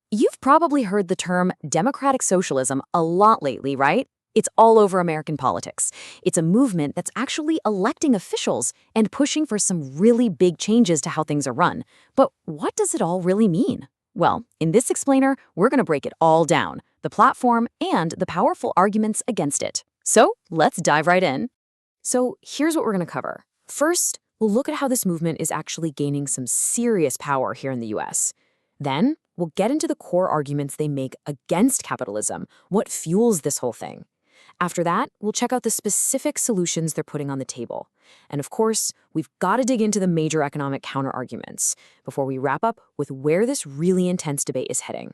You've probably heard the term democratic socialism a lot lately, right? It's all over American politics. It's a movement that's actually electing officials and pushing for some really big changes to how things are run. But what does it all really mean? Well, in this explainer, we're going to break it all down, the platform and the powerful arguments against it. So let's dive right in. So here's what we're going to cover. First, we'll look at how this movement is actually gaining some serious power here in the US. Then, we'll get into the core arguments they make against capitalism, what fuels this whole thing. After that, we'll check out the specific solutions they're putting on the table. And of course, we've got to dig into the major economic counterarguments before we wrap up with where this really intense debate is heading.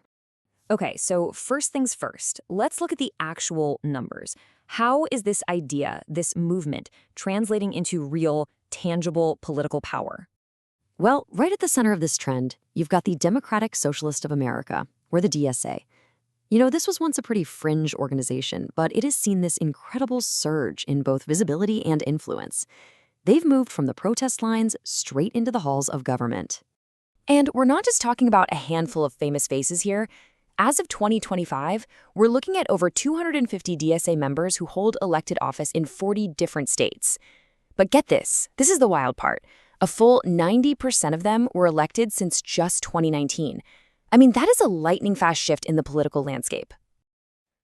Okay, so first things first, let's look at the actual numbers. How is this idea, this movement, translating into real, tangible political power? Well, right at the center of this trend, you've got the Democratic Socialist of America, or the DSA. This was once a pretty fringe organization, but it has seen this incredible surge in both visibility and influence. They've moved from the protest lines straight into the halls of government. And we're not just talking about a handful of famous faces here. As of 2025, we're looking at over 250 DSA members who hold elected office in 40 different states. But get this is the wild part. A full 90% of them were elected since just 2019. I mean, that is a lightning-fast shift in the political landscape.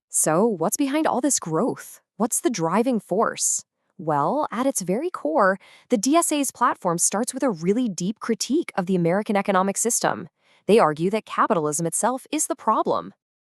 So, what's behind all this growth? What's the driving force? Well, at its very core, the DSA's platform starts with a really deep critique of the American economic system. They argue that capitalism itself is the problem.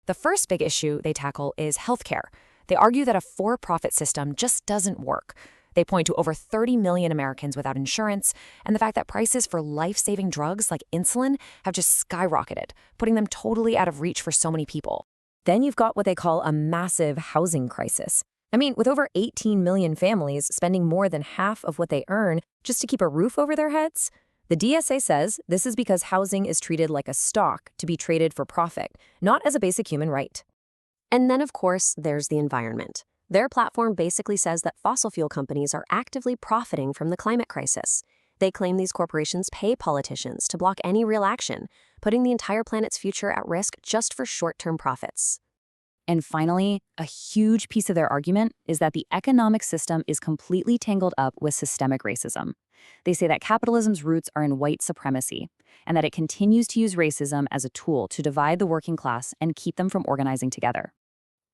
The first big issue they tackle is healthcare. They argue that a for-profit system just doesn't work. They point to over 30 million Americans without insurance and the fact that prices for life-saving drugs like insulin have just skyrocketed, putting them totally out of reach for so many people. Then you've got what they call a massive housing crisis. I mean, with over 18 million families spending more than half of what they earn just to keep a roof over their heads, the DSA says this is because housing is treated like a stock to be traded for profit, not as a basic human right. And then, of course, there's the environment. Their platform basically says that fossil fuel companies are actively profiting from the climate crisis. They claim these corporations pay politicians to block any real action, putting the entire planet's future at risk just for short-term profits. And finally, a huge piece of their argument is that the economic system is completely tangled up with systemic racism. They say that capitalism's roots are in white supremacy, and that it continues to use racism as a tool to divide the working class and keep them from organizing together.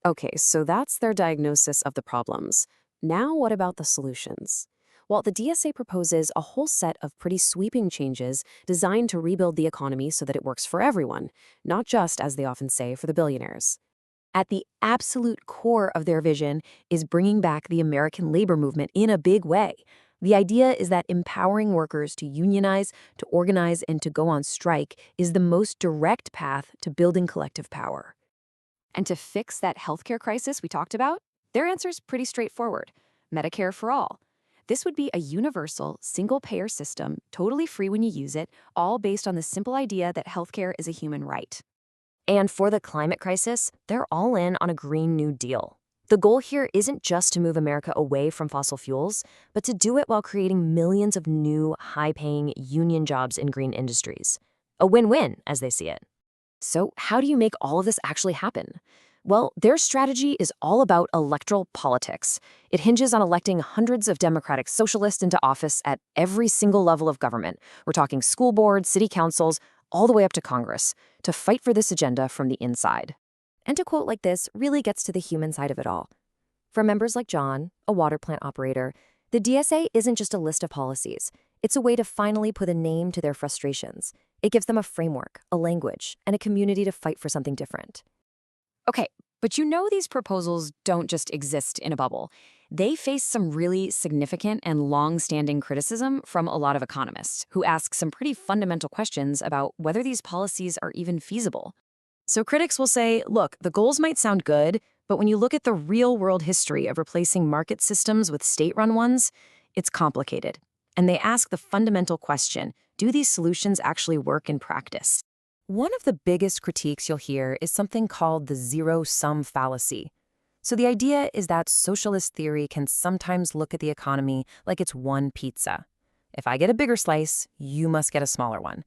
Okay, so that's their diagnosis of the problems. Now what about the solutions? Well, the DSA proposes a whole set of pretty sweeping changes designed to rebuild the economy so that it works for everyone, not just, as they often say, for the billionaires. At the absolute core of their vision is bringing back the American labor movement in a big way. The idea is that empowering workers to unionize, to organize, and to go on strike is the most direct path to building collective power. And to fix that healthcare crisis we talked about, their answer is pretty straightforward. Medicare for all. This would be a universal, single-payer system, totally free when you use it, all based on the simple idea that healthcare is a human right. And for the climate crisis, they're all in on a Green New Deal. The goal here isn't just to move America away from fossil fuels, but to do it while creating millions of new, high-paying union jobs in green industries. A win-win, as they see it. So how do you make all of this actually happen? Well, their strategy is all about electoral politics. It hinges on electing hundreds of democratic socialists into office at every single level of government. We're talking school boards, city councils, all the way up to Congress, to fight for this agenda from the inside. And a quote like this really gets to the human side of it all. For members like John, a water plant operator, the DSA isn't just a list of policies. It's a way to finally put a name to their frustrations. It gives them a framework, a language, and a community to fight for something different. Okay, but these proposals don't just exist in a bubble. They face some really significant and long-standing criticism from a lot of economists who ask some pretty fundamental questions about whether these policies are even feasible. So critics will say, look, the goals might sound good, but when you look at the real-world history of replacing market systems with state-run ones, it's complicated. And they ask the fundamental question, do these solutions actually work in practice? One of the biggest critiques you'll hear is something called the zero-sum fallacy. So the idea is that socialist theory can sometimes look at the economy like it's one pizza. If I get a bigger slice, you must get a smaller one.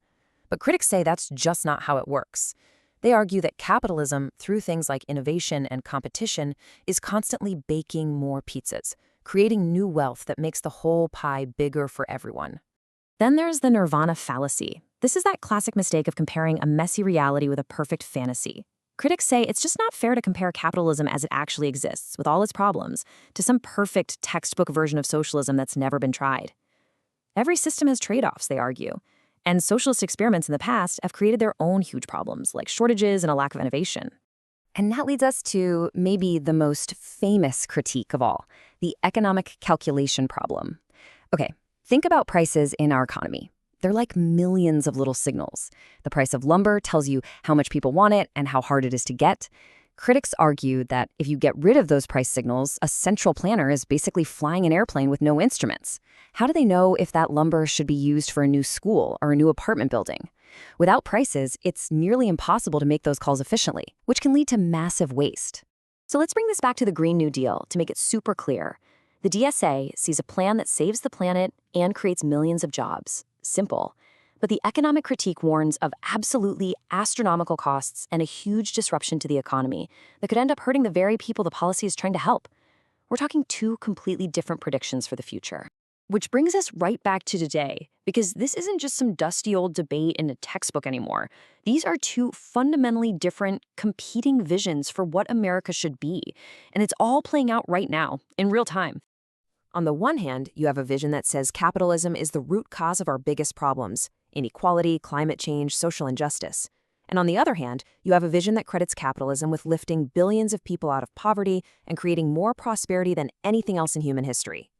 But critics say that's just not how it works. They argue that capitalism, through things like innovation and competition, is constantly baking more pizzas, creating new wealth that makes the whole pie bigger for everyone. Then there's the nirvana fallacy. This is that classic mistake of comparing a messy reality with a perfect fantasy. Critics say it's just not fair to compare capitalism as it actually exists, with all its problems, to some perfect textbook version of socialism that's never been tried. Every system has trade-offs, they argue, and socialist experiments in the past have created their own huge problems, like shortages and a lack of innovation. And that leads us to maybe the most famous critique of all, the economic calculation problem. Okay, think about prices in our economy. They're like millions of little signals. The price of lumber tells you how much people want it and how hard it is to get. Critics argue that if you get rid of those price signals, a central planner is basically flying an airplane with no instruments. How do they know if that lumber should be used for a new school or a new apartment building? Without prices, it's nearly impossible to make those calls efficiently, which can lead to massive waste. So let's bring this back to the Green New Deal to make it super clear. The DSA sees a plan that saves the planet and creates millions of jobs. Simple. But the economic critique warns of absolutely astronomical costs and a huge disruption to the economy that could end up hurting the very people the policy is trying to help. We're talking two completely different predictions for the future. Which brings us right back to today, because this isn't just some dusty old debate in a textbook anymore. These are two fundamentally different, competing visions for what America should be, and it's all playing out right now, in real time. On the one hand, you have a vision that says capitalism is the root cause of our biggest problems: inequality, climate change, social injustice. And on the other hand, you have a vision that credits capitalism with lifting billions of people out of poverty and creating more prosperity than anything else in human history.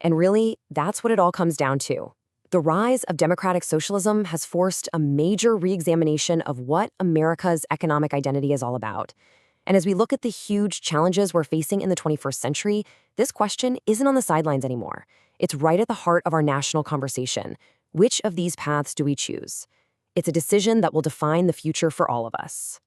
And really, that's what it all comes down to. The rise of democratic socialism has forced a major re-examination of what America's economic identity is all about. And as we look at the huge challenges we're facing in the 21st century, this question isn't on the sidelines anymore. It's right at the heart of our national conversation. Which of these paths do we choose? It's a decision that will define the future for all of us.